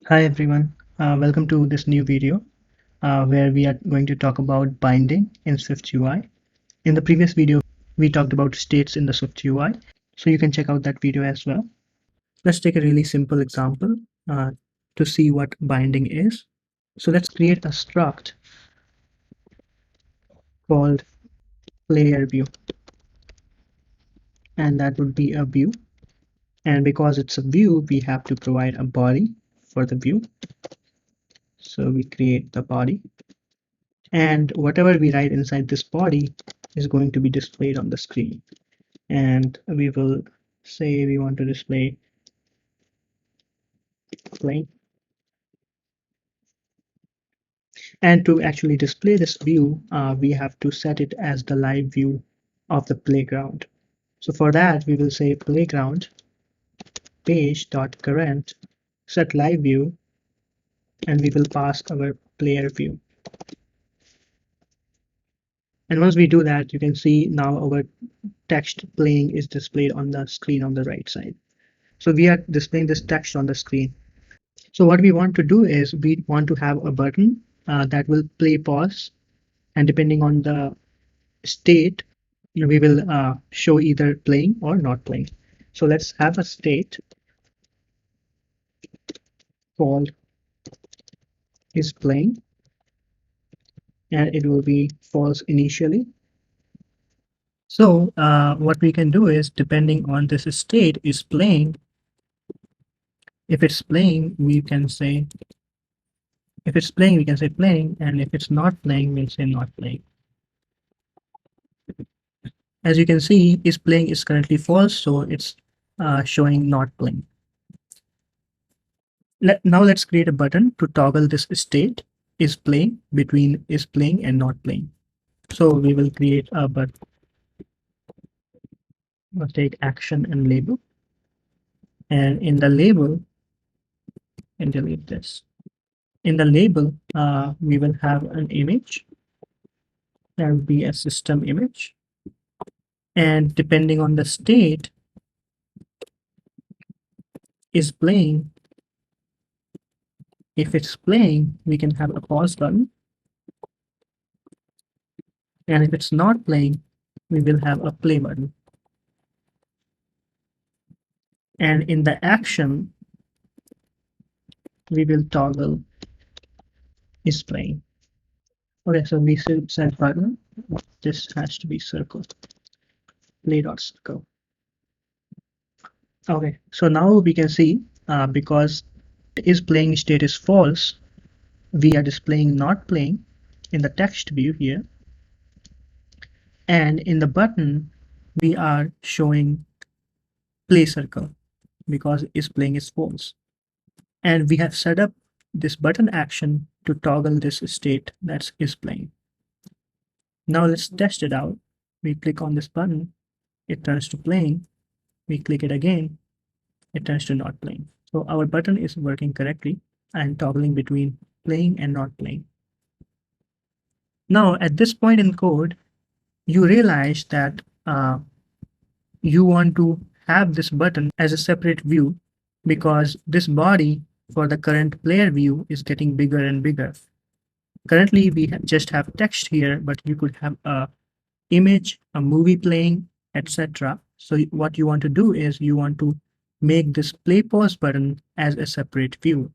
Hi everyone, welcome to this new video where we are going to talk about binding in SwiftUI. In the previous video, we talked about states in the SwiftUI, so you can check out that video as well. Let's take a really simple example to see what binding is. So let's create a struct called player view, and that would be a view. And because it's a view, we have to provide a body for the view. So we create the body. And whatever we write inside this body is going to be displayed on the screen. And we will say we want to display plane. And to actually display this view, we have to set it as the live view of the playground. So for that, we will say playground page.current set live view, and we will pass our player view. And once we do that, you can see now our text playing is displayed on the screen on the right side. So we are displaying this text on the screen. So what we want to do is we want to have a button that will play pause, and depending on the state, we will show either playing or not playing. So let's have a state called is playing, and it will be false initially. So what we can do is, depending on this state is playing, if it's playing, we can say, if it's playing, we can say playing, and if it's not playing, we'll say not playing. As you can see, is playing is currently false, so it's showing not playing. Now let's create a button to toggle this state is playing between is playing and not playing. So we will create a button. We'll take action and label. And in the label, and delete this. In the label, we will have an image. That will be a system image. And depending on the state is playing, if it's playing, we can have a pause button. And if it's not playing, we will have a play button. And in the action, we will toggle is playing. Okay, so we should set button. This has to be circle. Play.circle. Okay, so now we can see because is playing state is false, we are displaying not playing in the text view here. And in the button, we are showing play circle because is playing is false. And we have set up this button action to toggle this state that is playing. Now let's test it out. We click on this button, it turns to playing. We click it again, it turns to not playing. So our button is working correctly and toggling between playing and not playing. Now at this point in code, you realize that you want to have this button as a separate view because this body for the current player view is getting bigger and bigger. Currently, we just have text here, but you could have a image, a movie playing, etc. So what you want to do is you want to make this play pause button as a separate view.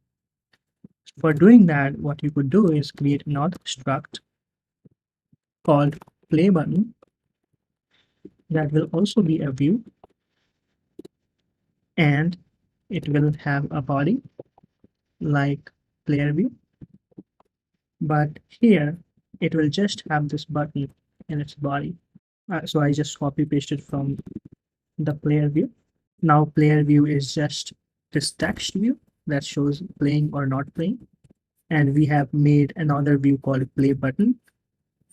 For doing that, what you could do is create another struct called play button that will also be a view, and it will have a body like player view, but here it will just have this button in its body. So I just copy pasted from the player view. Now player view is just this text view that shows playing or not playing. And we have made another view called play button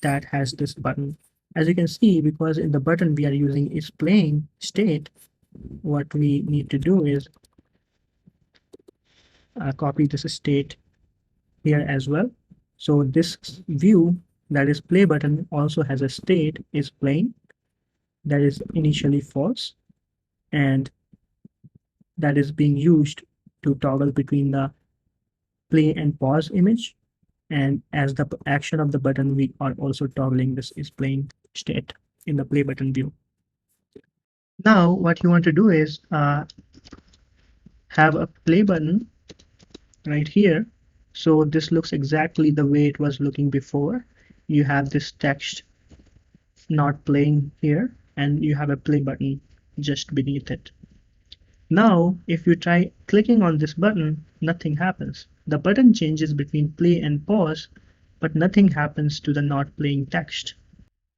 that has this button. As you can see, because in the button we are using is playing state, what we need to do is copy this state here as well. So this view that is play button also has a state is playing that is initially false, and that is being used to toggle between the play and pause image. And as the action of the button, we are also toggling this is playing state in the play button view. Now, what you want to do is have a play button right here. So this looks exactly the way it was looking before. You have this text not playing here, and you have a play button just beneath it. Now, if you try clicking on this button, nothing happens. The button changes between play and pause, but nothing happens to the not playing text.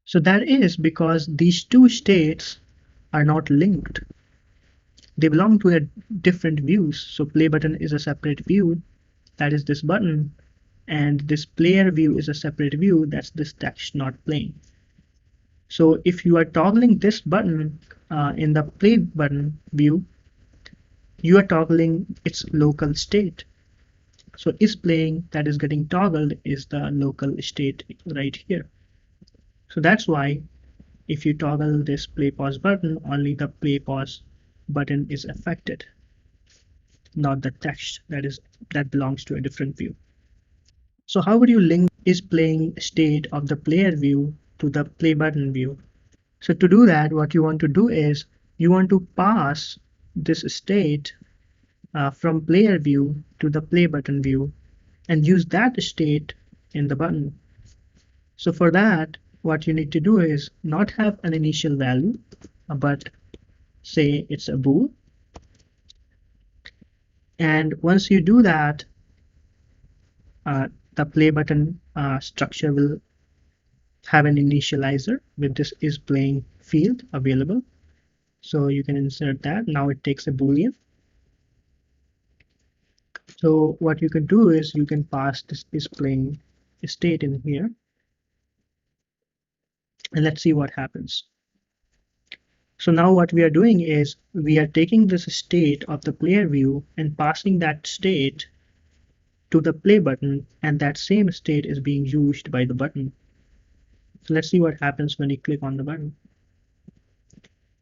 So that is because these two states are not linked. They belong to a different views. So play button is a separate view, that is this button, and this player view is a separate view, that's this text not playing. So if you are toggling this button in the play button view, you are toggling its local state. So is playing that is getting toggled is the local state right here. So that's why if you toggle this play pause button, only the play pause button is affected, not the text that belongs to a different view. So how would you link is playing state of the player view to the play button view? So to do that, what you want to do is you want to pass this state from player view to the play button view and use that state in the button. So for that, what you need to do is not have an initial value, but say it's a bool. And once you do that, the play button structure will have an initializer with this is playing field available. So you can insert that. Now it takes a boolean. So what you can do is you can pass this is playing state in here. And let's see what happens. So now what we are doing is we are taking this state of the player view and passing that state to the play button, and that same state is being used by the button. So let's see what happens when you click on the button.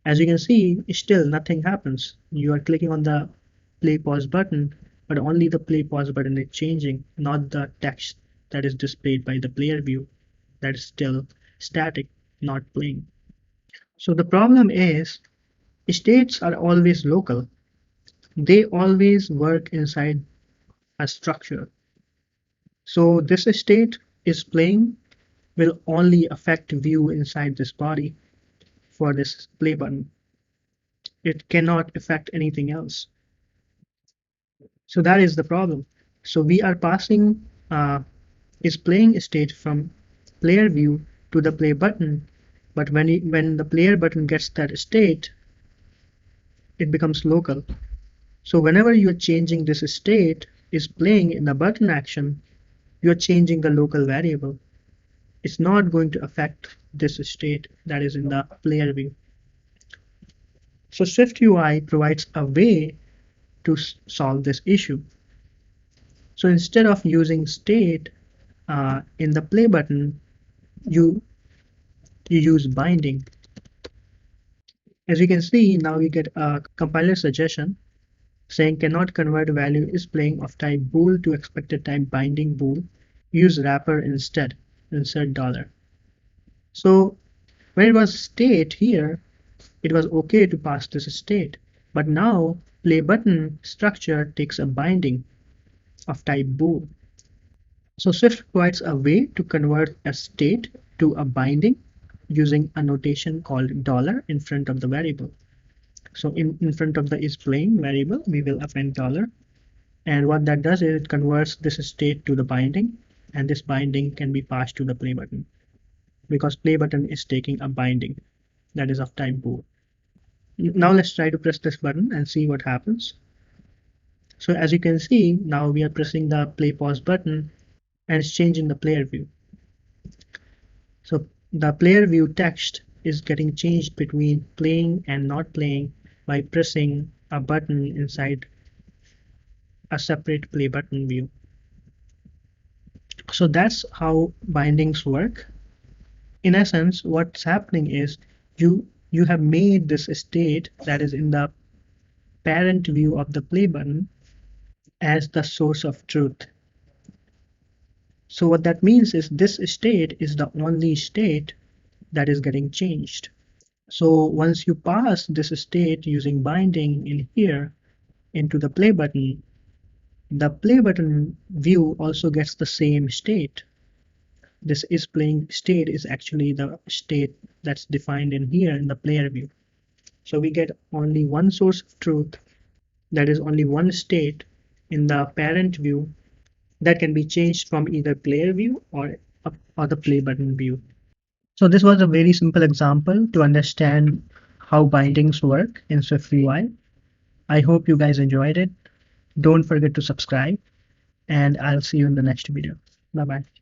As you can see, still nothing happens. You are clicking on the play pause button, but only the play pause button is changing, not the text that is displayed by the player view. That is still static, not playing. So the problem is states are always local. They always work inside a structure. So this state is playing will only affect view inside this body for this play button. It cannot affect anything else. So that is the problem. So we are passing is playing state from player view to the play button, but when the player button gets that state, it becomes local. So whenever you are changing this state is playing in the button action, you are changing the local variable. It's not going to affect this state that is in the player view. So SwiftUI provides a way to solve this issue. So instead of using state in the play button, you use binding. As you can see, now you get a compiler suggestion saying cannot convert value is playing of type bool to expected type binding bool. Use wrapper instead. Insert $. So when it was state here, it was okay to pass this state. But now play button structure takes a binding of type bool. So Swift provides a way to convert a state to a binding using a notation called $ in front of the variable. So in front of the is playing variable, we will append $. And what that does is it converts this state to the binding, and this binding can be passed to the play button because play button is taking a binding that is of type bool. Now let's try to press this button and see what happens. So as you can see, now we are pressing the play pause button and it's changing the player view. So the player view text is getting changed between playing and not playing by pressing a button inside a separate play button view. So that's how bindings work. In essence, what's happening is you have made this state that is in the parent view of the play button as the source of truth. So what that means is this state is the only state that is getting changed. So once you pass this state using binding in here into the play button, the play button view also gets the same state. This is playing state is actually the state that's defined in here in the player view. So we get only one source of truth, that is only one state in the parent view that can be changed from either player view or the play button view. So this was a very simple example to understand how bindings work in SwiftUI. I hope you guys enjoyed it. Don't forget to subscribe, and I'll see you in the next video. Bye bye.